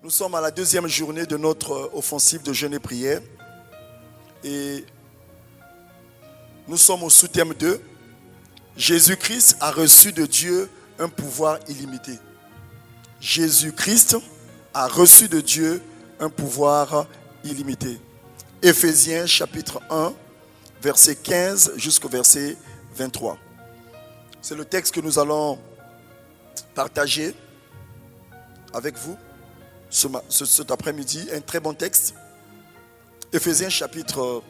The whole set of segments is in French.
Nous sommes à la deuxième journée de notre offensive de jeûne et prière. Et nous sommes au sous-thème 2. Jésus-Christ a reçu de Dieu un pouvoir illimité. Jésus-Christ a reçu de Dieu un pouvoir illimité. Éphésiens chapitre 1, verset 15 jusqu'au verset 23. C'est le texte que nous allons partager avec vous cet après-midi. Un très bon texte. Éphésiens chapitre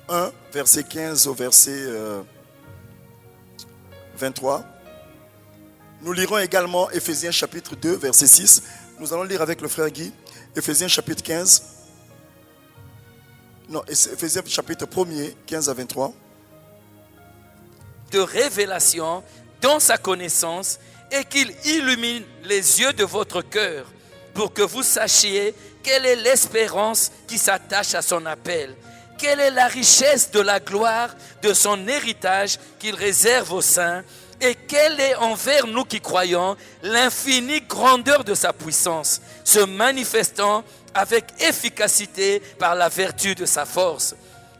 1, verset 15 au verset 23. Nous lirons également Éphésiens chapitre 2, verset 6. Nous allons lire avec le frère Guy. Éphésiens chapitre 15. Non, Éphésiens chapitre 1er, 15 à 23. De révélation dans sa connaissance et qu'il illumine les yeux de votre cœur pour que vous sachiez quelle est l'espérance qui s'attache à son appel, quelle est la richesse de la gloire de son héritage qu'il réserve aux saints et quelle est envers nous qui croyons l'infinie grandeur de sa puissance, se manifestant avec efficacité par la vertu de sa force.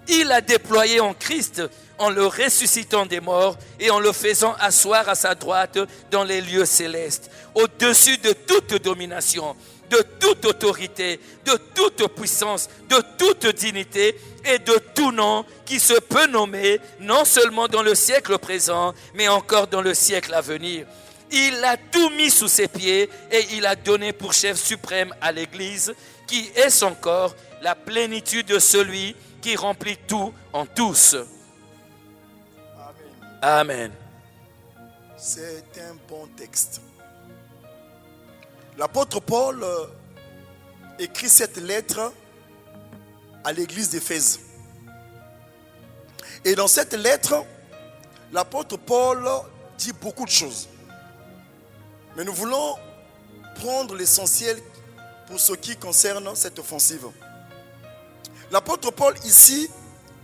Il a déployé en Christ en le ressuscitant des morts et en le faisant asseoir à sa droite dans les lieux célestes, au-dessus de toute domination, de toute autorité, de toute puissance, de toute dignité et de tout nom qui se peut nommer, non seulement dans le siècle présent, mais encore dans le siècle à venir. Il a tout mis sous ses pieds et il a donné pour chef suprême à l'Église, qui est son corps, la plénitude de celui qui remplit tout en tous. Amen. C'est un bon texte. L'apôtre Paul écrit cette lettre à l'église d'Éphèse. Et dans cette lettre, l'apôtre Paul dit beaucoup de choses. Mais nous voulons prendre l'essentiel pour ce qui concerne cette offensive. L'apôtre Paul ici,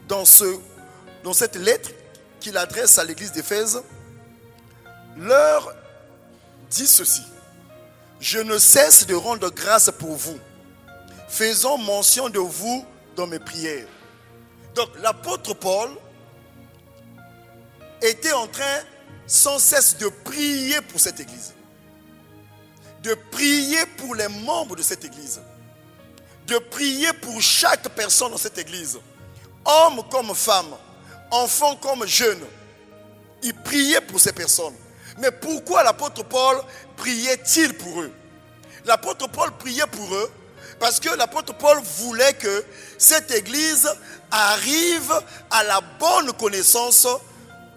dans cette lettre qu'il adresse à l'église d'Éphèse, leur dit ceci: je ne cesse de rendre grâce pour vous, faisant mention de vous dans mes prières. Donc l'apôtre Paul était en train sans cesse de prier pour cette église, de prier pour les membres de cette église, de prier pour chaque personne dans cette église, homme comme femme, enfant comme jeune. Il priait pour ces personnes. Mais pourquoi l'apôtre Paul priait-il pour eux? L'apôtre Paul priait pour eux parce que l'apôtre Paul voulait que cette église arrive à la bonne connaissance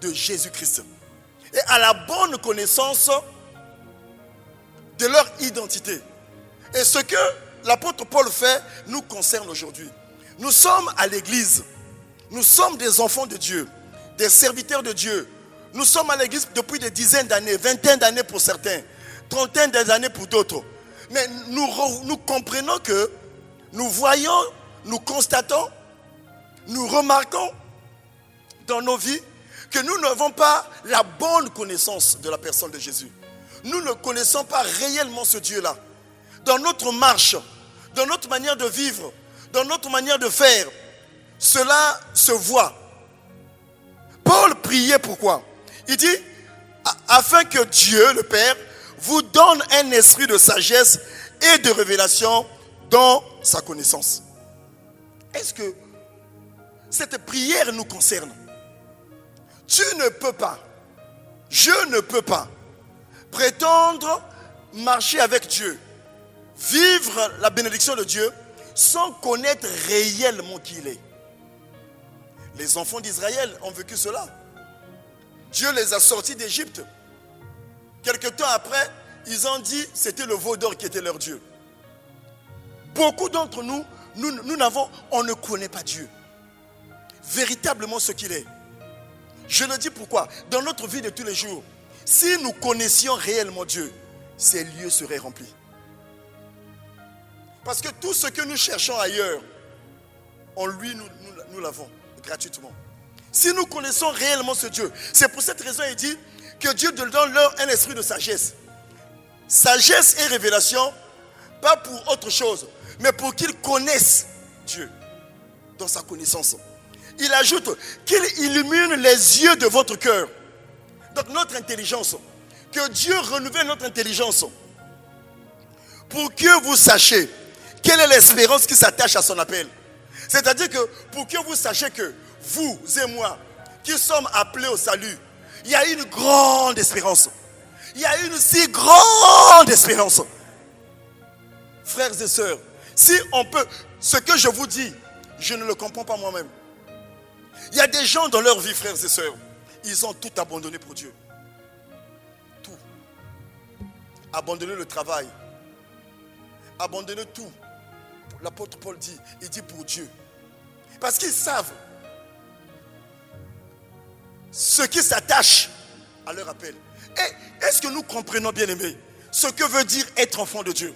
de Jésus-Christ et à la bonne connaissance de leur identité. Et ce que l'apôtre Paul fait nous concerne aujourd'hui. Nous sommes à l'église. Nous sommes des enfants de Dieu, des serviteurs de Dieu. Nous sommes à l'église depuis des dizaines d'années, vingtaines d'années pour certains, trentaines d'années pour d'autres. Mais nous comprenons que nous voyons, nous constatons, nous remarquons dans nos vies que nous n'avons pas la bonne connaissance de la personne de Jésus. Nous ne connaissons pas réellement ce Dieu-là. Dans notre marche, dans notre manière de vivre, dans notre manière de faire, cela se voit. Paul priait pourquoi? Il dit, afin que Dieu, le Père, vous donne un esprit de sagesse et de révélation dans sa connaissance. Est-ce que cette prière nous concerne? Tu ne peux pas, je ne peux pas prétendre marcher avec Dieu, vivre la bénédiction de Dieu sans connaître réellement qui il est. Les enfants d'Israël ont vécu cela. Dieu les a sortis d'Égypte. Quelque temps après, ils ont dit que c'était le veau d'or qui était leur Dieu. Beaucoup d'entre nous, on ne connaît pas Dieu. Véritablement ce qu'il est. Je le dis pourquoi? Dans notre vie de tous les jours, si nous connaissions réellement Dieu, ces lieux seraient remplis. Parce que tout ce que nous cherchons ailleurs, en lui, nous l'avons gratuitement. Si nous connaissons réellement ce Dieu, c'est pour cette raison qu'il dit que Dieu donne leur un esprit de sagesse. Sagesse et révélation Pas pour autre chose, mais pour qu'ils connaissent Dieu dans sa connaissance. Il ajoute qu'il illumine les yeux de votre cœur. Donc notre intelligence. Que Dieu renouvelle notre intelligence. Pour que vous sachiez quelle est l'espérance qui s'attache à son appel. C'est-à-dire que pour que vous sachiez que vous et moi, qui sommes appelés au salut, il y a une grande espérance. Il y a une si grande espérance. Frères et sœurs, si on peut, ce que je vous dis, je ne le comprends pas moi-même. Il y a des gens dans leur vie, frères et sœurs, ils ont tout abandonné pour Dieu. Tout. Abandonner le travail. Abandonner tout. L'apôtre Paul dit, il dit pour Dieu. Parce qu'ils savent ce qui s'attache à leur appel. Et est-ce que nous comprenons, bien aimés, ce que veut dire être enfant de Dieu?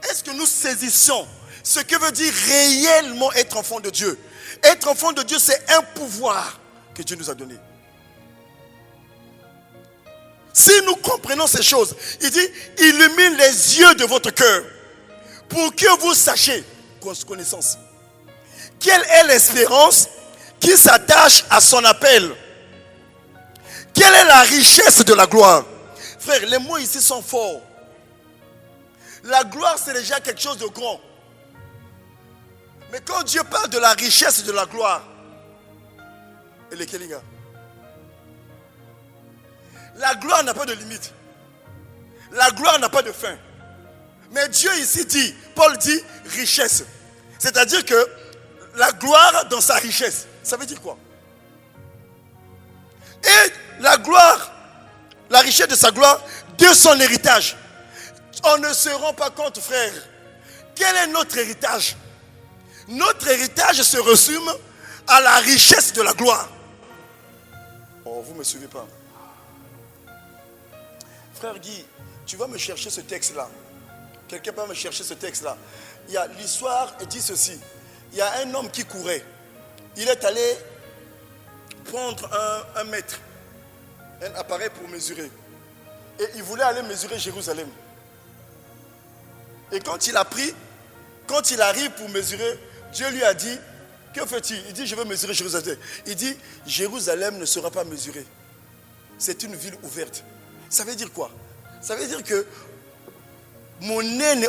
Est-ce que nous saisissons ce que veut dire réellement être enfant de Dieu? Être enfant de Dieu, c'est un pouvoir que Dieu nous a donné. Si nous comprenons ces choses, il dit, illumine les yeux de votre cœur pour que vous sachiez, connaissance, quelle est l'espérance qui s'attache à son appel. Quelle est la richesse de la gloire? Frère, les mots ici sont forts. La gloire, c'est déjà quelque chose de grand. Mais quand Dieu parle de la richesse de la gloire, elle est quelle, les gars? La gloire n'a pas de limite. La gloire n'a pas de fin. Mais Dieu ici dit, Paul dit richesse. C'est-à-dire que la gloire dans sa richesse. Ça veut dire quoi? Et la gloire, la richesse de sa gloire, de son héritage. On ne se rend pas compte, frère. Quel est notre héritage? Notre héritage se résume à la richesse de la gloire. Oh, vous ne me suivez pas. Frère Guy, tu vas me chercher ce texte-là. Quelqu'un va me chercher ce texte-là. Il y a l'histoire dit ceci. Il y a un homme qui courait. Il est allé prendre un mètre, un appareil pour mesurer. Et il voulait aller mesurer Jérusalem. Et quand il a pris, quand il arrive pour mesurer, Dieu lui a dit, que fais-tu? Il dit, je veux mesurer Jérusalem. Il dit, Jérusalem ne sera pas mesurée. C'est une ville ouverte. Ça veut dire quoi? Ça veut dire que mon néné,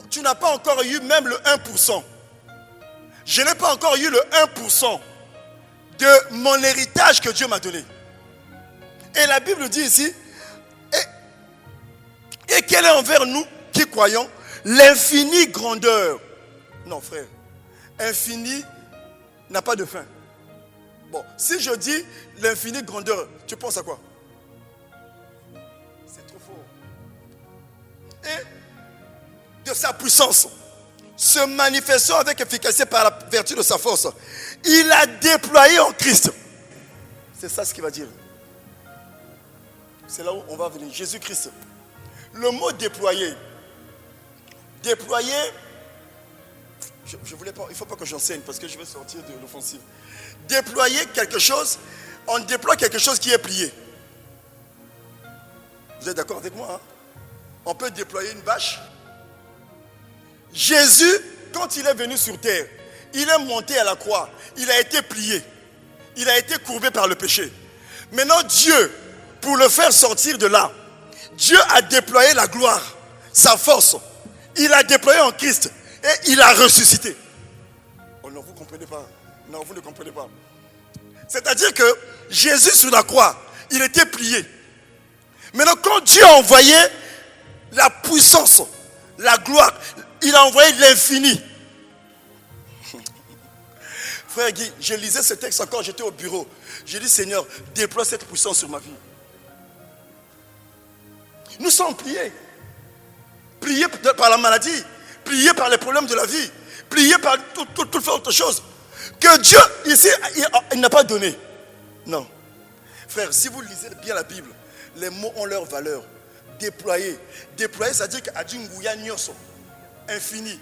tu n'as pas encore eu même le 1%. Je n'ai pas encore eu le 1% de mon héritage que Dieu m'a donné. Et la Bible dit ici, et quelle est envers nous qui croyons l'infinie grandeur. Non frère, infini n'a pas de fin. Bon, si je dis l'infinie grandeur, tu penses à quoi? C'est trop fort. Et de sa puissance, se manifestant avec efficacité par la vertu de sa force, il a déployé en Christ. C'est ça ce qu'il va dire. C'est là où on va venir. Jésus-Christ. Le mot déployer. Déployer, je voulais pas, il ne faut pas que j'enseigne parce que je vais sortir de l'offensive. Déployer quelque chose, on déploie quelque chose qui est plié. Vous êtes d'accord avec moi, hein? On peut déployer une bâche. Jésus, quand il est venu sur terre, il est monté à la croix. Il a été plié. Il a été courbé par le péché. Maintenant, Dieu, pour le faire sortir de là, Dieu a déployé la gloire, sa force. Il a déployé en Christ et il a ressuscité. Oh non, vous ne comprenez pas. Non, vous ne comprenez pas. C'est-à-dire que Jésus sur la croix, il était plié. Maintenant, quand Dieu a envoyé la puissance, la gloire, il a envoyé l'infini. Frère Guy, je lisais ce texte encore, j'étais au bureau. J'ai dit, Seigneur, déploie cette puissance sur ma vie. Nous sommes pliés. Pliés par la maladie, pliés par les problèmes de la vie, pliés par toute autre chose. Que Dieu, ici, il n'a pas donné. Non. Frère, si vous lisez bien la Bible, les mots ont leur valeur. Déployer. Déployer, ça veut dire qu'Adjungouya Nyoso. Infini.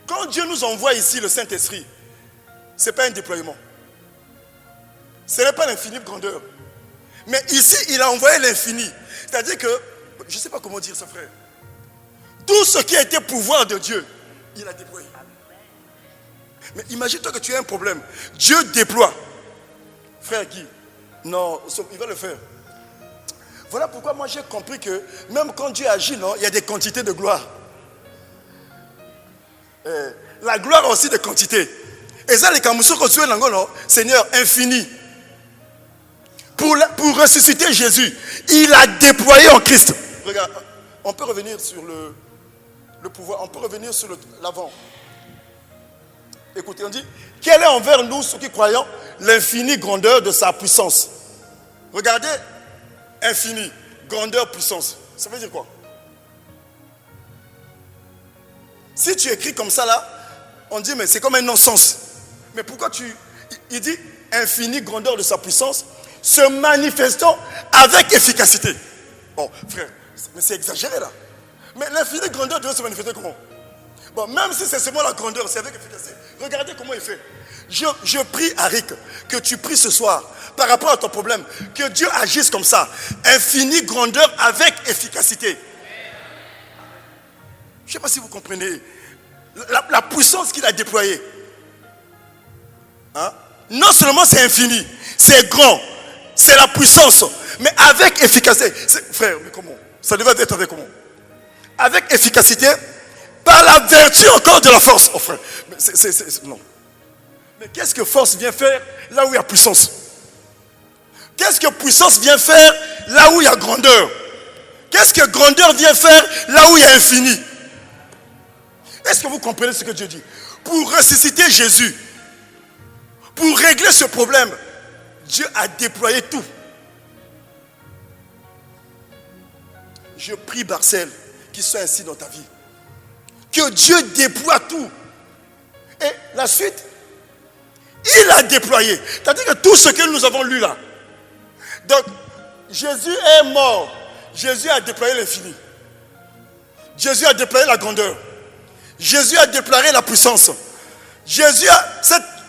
Quand Dieu nous envoie ici le Saint-Esprit, ce n'est pas un déploiement. Ce n'est pas l'infinie grandeur. Mais ici, il a envoyé l'infini. C'est-à-dire que, je ne sais pas comment dire ça, frère. Tout ce qui a été pouvoir de Dieu, il a déployé. Mais imagine-toi que tu as un problème. Dieu déploie. Frère Guy, non, il va le faire. Voilà pourquoi moi j'ai compris que même quand Dieu agit, non, il y a des quantités de gloire. La gloire aussi des quantités. Et ça, les camoufleurs que tu es là, Seigneur, infini. Pour ressusciter Jésus, il a déployé en Christ. Regarde, on peut revenir sur le pouvoir, on peut revenir sur l'avant. Écoutez, on dit, quelle est envers nous, ceux qui croyons, l'infinie grandeur de sa puissance. Regardez, infini, grandeur, puissance. Ça veut dire quoi? Si tu écris comme ça là, on dit, mais c'est comme un non-sens. Mais pourquoi il dit, infini, grandeur de sa puissance, se manifestant avec efficacité. Bon, frère, mais c'est exagéré là. Mais l'infinie grandeur doit se manifester comment? Bon, même si c'est seulement la grandeur, c'est avec efficacité. Regardez comment il fait. Je prie, Arik, que tu pries ce soir par rapport à ton problème, que Dieu agisse comme ça. Infinie grandeur avec efficacité. Je ne sais pas si vous comprenez la puissance qu'il a déployée. Hein? Non seulement c'est infini, c'est grand, c'est la puissance, mais avec efficacité. Frère, mais comment? Ça devait être avec comment? Avec efficacité, par la vertu encore de la force. Oh frère, mais non. Mais qu'est-ce que force vient faire là où il y a puissance? Qu'est-ce que puissance vient faire là où il y a grandeur? Qu'est-ce que grandeur vient faire là où il y a infini? Est-ce que vous comprenez ce que Dieu dit? Pour ressusciter Jésus, pour régler ce problème, Dieu a déployé tout. Je prie, Barcel, qu'il soit ainsi dans ta vie. Que Dieu déploie tout. Et la suite, il a déployé. C'est-à-dire que tout ce que nous avons lu là. Donc, Jésus est mort. Jésus a déployé l'infini. Jésus a déployé la grandeur. Jésus a déployé la puissance.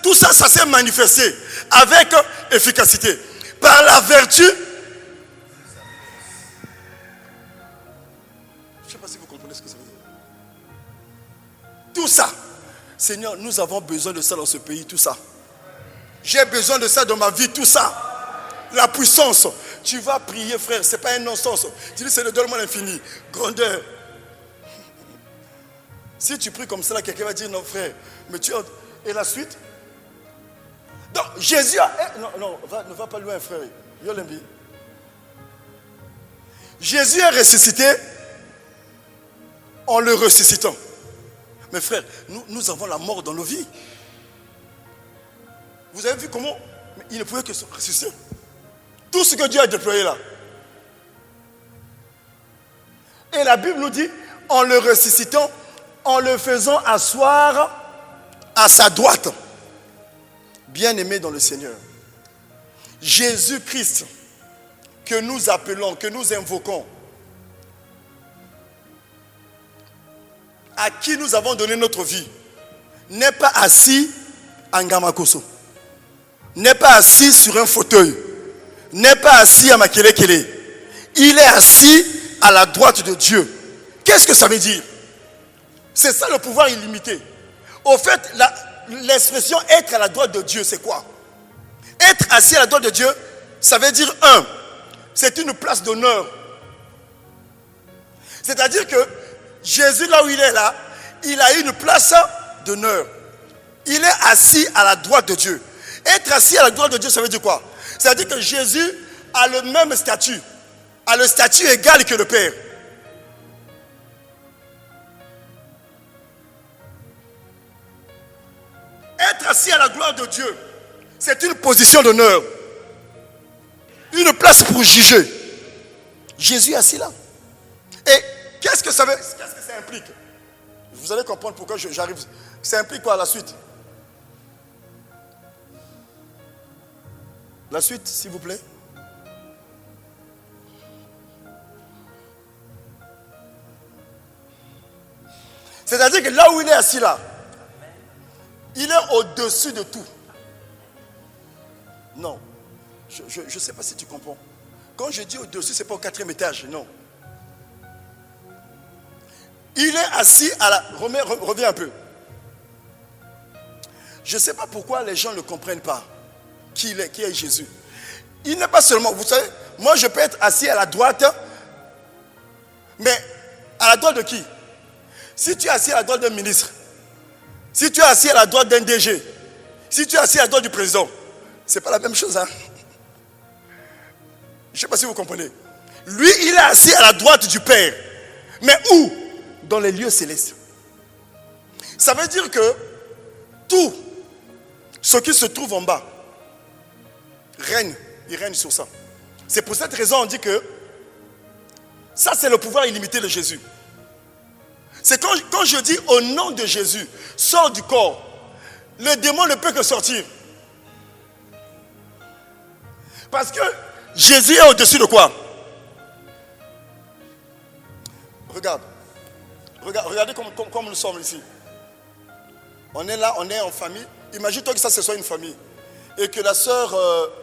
Tout ça, ça s'est manifesté avec efficacité. Par la vertu. Je ne sais pas si vous comprenez ce que ça veut dire. Tout ça. Seigneur, nous avons besoin de ça dans ce pays, tout ça. J'ai besoin de ça dans ma vie, tout ça. La puissance. Tu vas prier, frère, ce n'est pas un non-sens. Tu dis, c'est le donne-moi l'infini. Grandeur. Si tu pries comme ça, quelqu'un va dire, non, frère, mais tu as... Et la suite? Donc, Jésus a... ne va pas loin, frère. Jésus est ressuscité en le ressuscitant. Mais frère, nous avons la mort dans nos vies. Vous avez vu comment il ne pouvait que se ressusciter. Tout ce que Dieu a déployé là. Et la Bible nous dit, en le ressuscitant, en le faisant asseoir à sa droite. Bien-aimé dans le Seigneur. Jésus-Christ, que nous appelons, que nous invoquons, à qui nous avons donné notre vie, n'est pas assis en Gamakoso, n'est pas assis sur un fauteuil, n'est pas assis à Makelekele. Il est assis à la droite de Dieu. Qu'est-ce que ça veut dire? C'est ça le pouvoir illimité. Au fait, l'expression être à la droite de Dieu, c'est quoi? Être assis à la droite de Dieu, ça veut dire c'est une place d'honneur. C'est-à-dire que Jésus, là où il est là, il a une place d'honneur. Il est assis à la droite de Dieu. Être assis à la droite de Dieu, ça veut dire quoi? C'est-à-dire que Jésus a le même statut, a le statut égal que le Père. Être assis à la gloire de Dieu, c'est une position d'honneur. Une place pour juger. Jésus est assis là. Et qu'est-ce que ça implique? Vous allez comprendre pourquoi j'arrive. Ça implique quoi la suite? La suite, s'il vous plaît. C'est-à-dire que là où il est assis là, il est au-dessus de tout. Non. Je ne sais pas si tu comprends. Quand je dis au-dessus, ce n'est pas au 4e étage, non. Il est assis à la... Reviens un peu. Je ne sais pas pourquoi les gens ne comprennent pas qui est Jésus. Il n'est pas seulement... Vous savez, moi je peux être assis à la droite, mais à la droite de qui? Si tu es assis à la droite d'un ministre, si tu es assis à la droite d'un DG, si tu es assis à la droite du président, ce n'est pas la même chose, hein? Je ne sais pas si vous comprenez. Lui, il est assis à la droite du Père. Mais où? Dans les lieux célestes. Ça veut dire que tout ce qui se trouve en bas règne. Il règne sur ça. C'est pour cette raison qu'on dit que ça, c'est le pouvoir illimité de Jésus. C'est quand je dis au nom de Jésus, sors du corps, le démon ne peut que sortir. Parce que Jésus est au-dessus de quoi? Regardez comme nous sommes ici. On est là, on est en famille. Imagine-toi que ça, ce soit une famille. Et que la sœur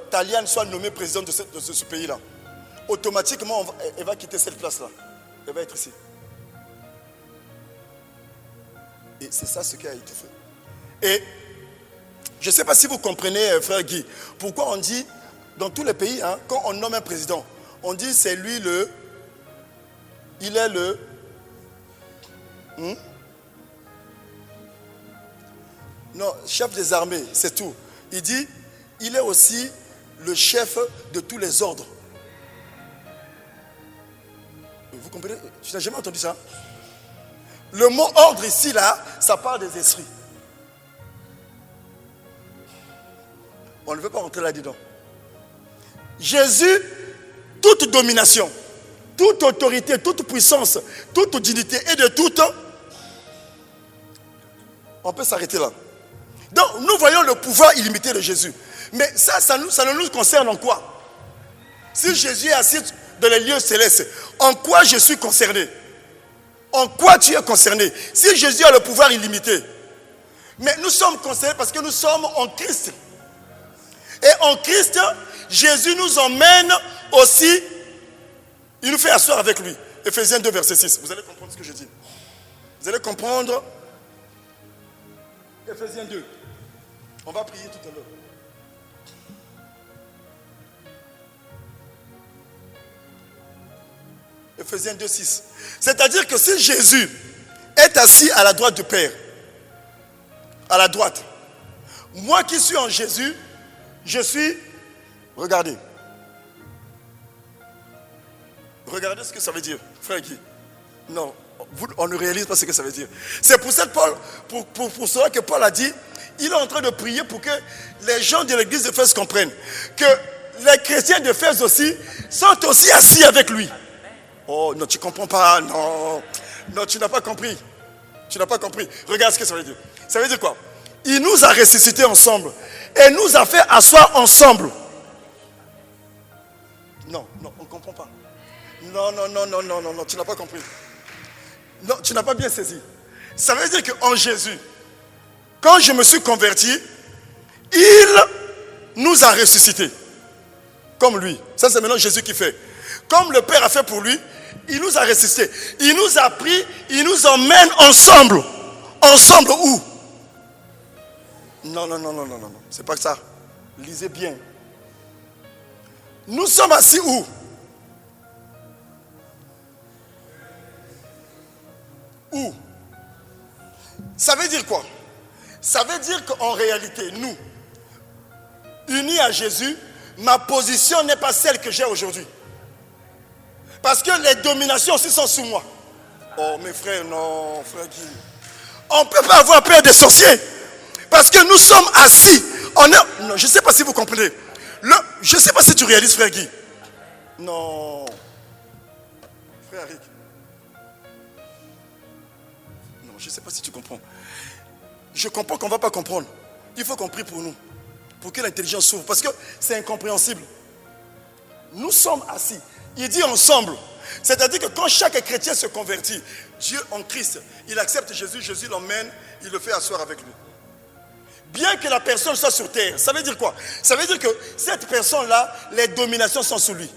Taliane soit nommée présidente de ce pays-là. Automatiquement, elle va quitter cette place-là. Elle va être ici. Et c'est ça ce qui a été fait. Et je ne sais pas si vous comprenez, frère Guy, pourquoi on dit, dans tous les pays, hein, quand on nomme un président, on dit c'est lui il est le... Non, chef des armées, c'est tout. Il dit, il est aussi le chef de tous les ordres. Vous comprenez? Tu n'as jamais entendu ça? Le mot ordre ici, là, ça parle des esprits. On ne veut pas rentrer là-dedans. Jésus, toute domination, toute autorité, toute puissance, toute dignité et de toute... On peut s'arrêter là. Donc, nous voyons le pouvoir illimité de Jésus. Mais ça ne nous concerne en quoi? Si Jésus est assis dans les lieux célestes, en quoi je suis concerné? En quoi tu es concerné? Si Jésus a le pouvoir illimité. Mais nous sommes concernés parce que nous sommes en Christ. Et en Christ, Jésus nous emmène aussi, il nous fait asseoir avec lui. Ephésiens 2, verset 6. Vous allez comprendre ce que je dis. Vous allez comprendre. Ephésiens 2. On va prier tout à l'heure. Ephésiens 2, 6. C'est-à-dire que si Jésus est assis à la droite du Père, à la droite, moi qui suis en Jésus, je suis... Regardez. Regardez ce que ça veut dire, frère Guy. Non, on ne réalise pas ce que ça veut dire. C'est pour cela que Paul a dit, il est en train de prier pour que les gens de l'église d'Éphèse comprennent que les chrétiens d'Éphèse aussi sont aussi assis avec lui. Oh non, tu ne comprends pas, non, tu n'as pas compris. Tu n'as pas compris. Regarde ce que ça veut dire. Ça veut dire quoi? Il nous a ressuscités ensemble et nous a fait asseoir ensemble. Non, on ne comprend pas. Non, tu n'as pas compris. Non, tu n'as pas bien saisi. Ça veut dire qu'en Jésus, quand je me suis converti, il nous a ressuscités. Comme lui. Ça, c'est maintenant Jésus qui fait. Comme le Père a fait pour lui, il nous a ressuscités. Il nous a pris, il nous emmène ensemble. Ensemble où? Non. C'est pas ça. Lisez bien. Nous sommes assis où? Où? Ça veut dire quoi? Ça veut dire qu'en réalité, nous, unis à Jésus, ma position n'est pas celle que j'ai aujourd'hui. Parce que les dominations aussi sont sous moi. Oh mes frères, non, frère Guy. On ne peut pas avoir peur des sorciers. Parce que nous sommes assis. Non, je ne sais pas si vous comprenez. Je ne sais pas si tu réalises, frère Guy. Non. Frère Rick. Non, je ne sais pas si tu comprends. Je comprends qu'on ne va pas comprendre. Il faut qu'on prie pour nous. Pour que l'intelligence s'ouvre. Parce que c'est incompréhensible. Nous sommes assis. Il dit ensemble. C'est-à-dire que quand chaque chrétien se convertit, Dieu en Christ, il accepte Jésus, Jésus l'emmène, il le fait asseoir avec lui. Bien que la personne soit sur terre, ça veut dire quoi? Ça veut dire que cette personne-là, les dominations sont sous lui.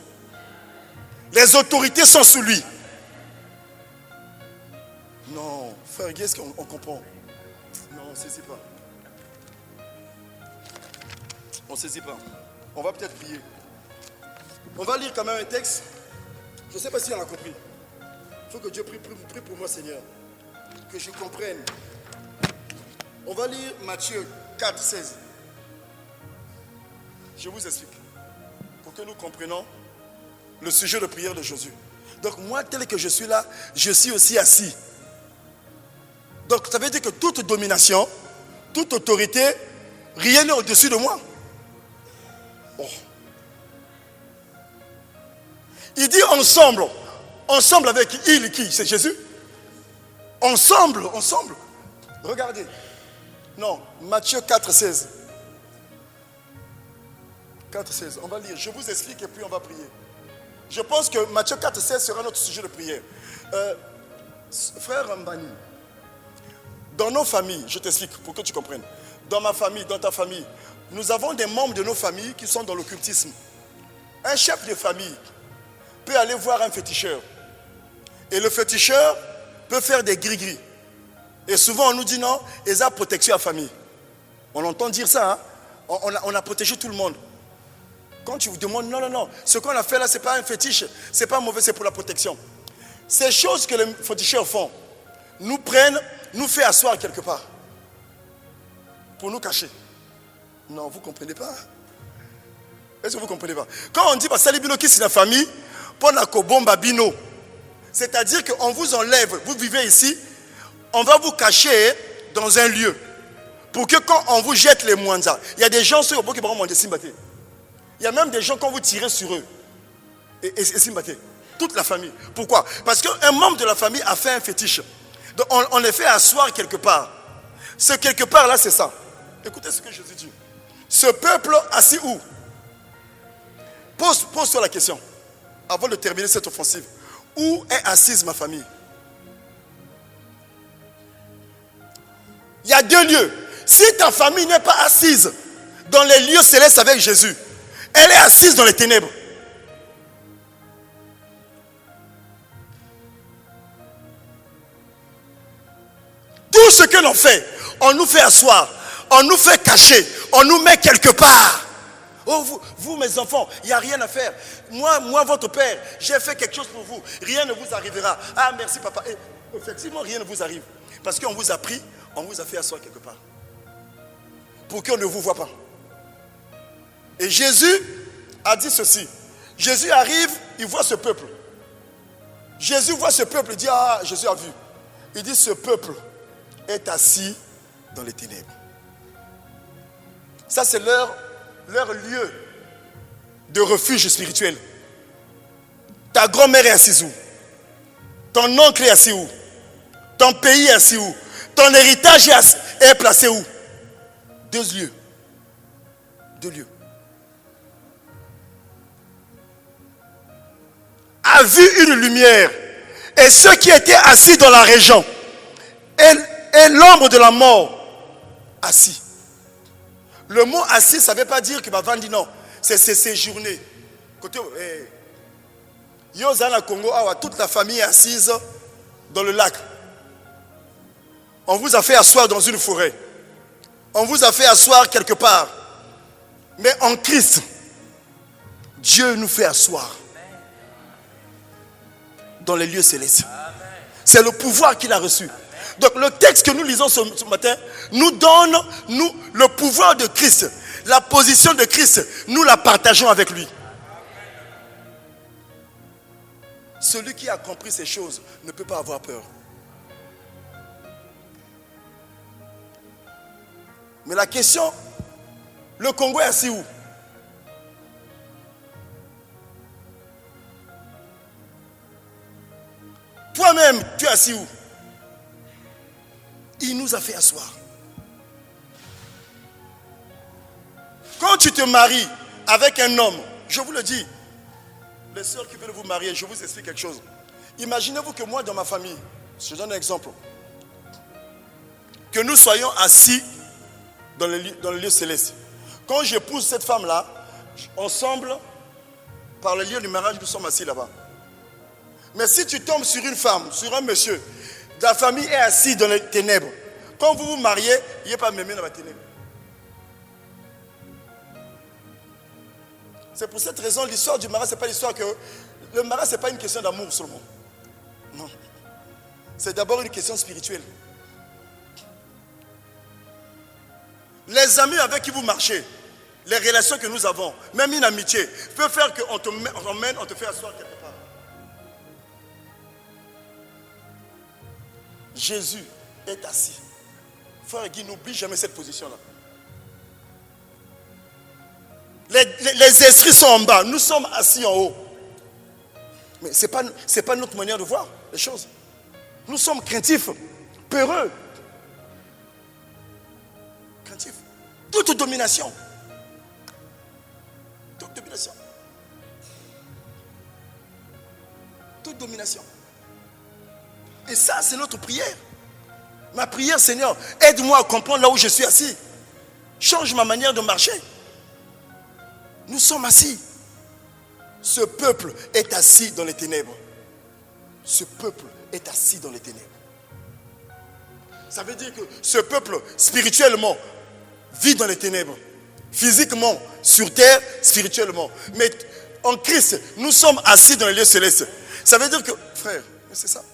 Les autorités sont sous lui. Non, frère, est-ce qu'on comprend? Non, on ne saisit pas. On ne saisit pas. On va peut-être prier. On va lire quand même un texte. Je ne sais pas si on a compris. Il faut que Dieu prie pour moi, Seigneur. Que je comprenne. On va lire Matthieu 4, 16. Je vous explique. Pour que nous comprenions le sujet de prière de Jésus. Donc moi, tel que je suis là, je suis aussi assis. Donc ça veut dire que toute domination, toute autorité, rien n'est au-dessus de moi. Oh. Il dit ensemble. Ensemble avec il qui? C'est Jésus. Ensemble. Regardez. Non, Matthieu 4, 16. 4, 16. On va lire. Je vous explique et puis on va prier. Je pense que Matthieu 4, 16 sera notre sujet de prière. Frère Mbani, dans nos familles, je t'explique pour que tu comprennes. Dans ma famille, dans ta famille, nous avons des membres de nos familles qui sont dans l'occultisme. Un chef de famille peut aller voir un féticheur. Et le féticheur peut faire des gris-gris. Et souvent on nous dit non, ils ont protection à la famille. On entend dire ça, hein? On a protégé tout le monde. Quand tu vous demandes, non, ce qu'on a fait là, ce n'est pas un fétiche, ce n'est pas mauvais, c'est pour la protection. Ces choses que les féticheurs font, nous prennent, nous fait asseoir quelque part. Pour nous cacher. Non, vous ne comprenez pas. Est-ce que vous ne comprenez pas? Quand on dit, Salibino qui c'est la famille, pour la Kobomba Bino, c'est-à-dire qu'on vous enlève, vous vivez ici, on va vous cacher dans un lieu. Pour que quand on vous jette les mwanza, il y a des gens sur le qui vont monter Simbaté. Il y a même des gens quand vous tirez sur eux. Et Simbaté. Toute la famille. Pourquoi? Parce qu'un membre de la famille a fait un fétiche. Donc on les fait asseoir quelque part. Ce quelque part là, c'est ça. Écoutez ce que Jésus dit. Ce peuple assis où? Pose-toi la question. Avant de terminer cette offensive. Où est assise ma famille? Il y a deux lieux. Si ta famille n'est pas assise dans les lieux célestes avec Jésus, elle est assise dans les ténèbres. Tout ce que l'on fait, on nous fait asseoir, on nous fait cacher, on nous met quelque part. Oh, vous mes enfants, il n'y a rien à faire. Moi, votre père, j'ai fait quelque chose pour vous. Rien ne vous arrivera. Ah, merci papa. Et, effectivement, rien ne vous arrive. Parce qu'on vous a pris, on vous a fait asseoir quelque part. Pour qu'on ne vous voit pas. Et Jésus a dit ceci. Jésus arrive, il voit ce peuple. Jésus voit ce peuple, il dit, ah, Jésus a vu. Il dit, ce peuple est assis dans les ténèbres. Ça, c'est leur lieu de refuge spirituel. Ta grand-mère est assise où? Ton oncle est assis où? Ton pays est assis où? Ton héritage est placé où? Deux lieux. A vu une lumière, et ceux qui étaient assis dans la région et l'ombre de la mort assis. Le mot assis, ça ne veut pas dire que Bavan dit non, c'est séjourné. Côté Yozana Congo, toute la famille est assise dans le lac. On vous a fait asseoir dans une forêt. On vous a fait asseoir quelque part. Mais en Christ, Dieu nous fait asseoir dans les lieux célestes. C'est le pouvoir qu'il a reçu. Donc le texte que nous lisons ce matin nous donne le pouvoir de Christ. La position de Christ, nous la partageons avec lui. Celui qui a compris ces choses ne peut pas avoir peur. Mais la question, le Congo est assis où? Toi-même, tu es assis où? Il nous a fait asseoir. Quand tu te maries avec un homme, je vous le dis, les sœurs qui veulent vous marier, je vous explique quelque chose. Imaginez-vous que moi, dans ma famille, je donne un exemple, que nous soyons assis dans le lieu céleste. Quand j'épouse cette femme-là, ensemble, par le lieu du mariage, nous sommes assis là-bas. Mais si tu tombes sur une femme, sur un monsieur, ta famille est assise dans les ténèbres. Quand vous vous mariez, il n'y a pas mémé dans la ténèbre. C'est pour cette raison, l'histoire du mariage, ce n'est pas l'histoire que... Le mariage, ce n'est pas une question d'amour seulement. Non. C'est d'abord une question spirituelle. Les amis avec qui vous marchez, les relations que nous avons, même une amitié, peut faire qu'on te emmène, on te fait asseoir quelque part. Jésus est assis. Frère Guy, n'oublie jamais cette position-là. Les esprits sont en bas, nous sommes assis en haut. Mais ce n'est pas notre manière de voir les choses. Nous sommes craintifs, peureux. Craintifs. Toute domination. Toute domination. Toute domination. Et ça, c'est notre prière. Ma prière, Seigneur, aide-moi à comprendre là où je suis assis. Change ma manière de marcher. Nous sommes assis. Ce peuple est assis dans les ténèbres. Ce peuple est assis dans les ténèbres. Ça veut dire que ce peuple, spirituellement, vit dans les ténèbres. Physiquement, sur terre, spirituellement. Mais en Christ, nous sommes assis dans les lieux célestes. Ça veut dire que, frère, c'est ça.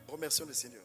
Remercions le Seigneur.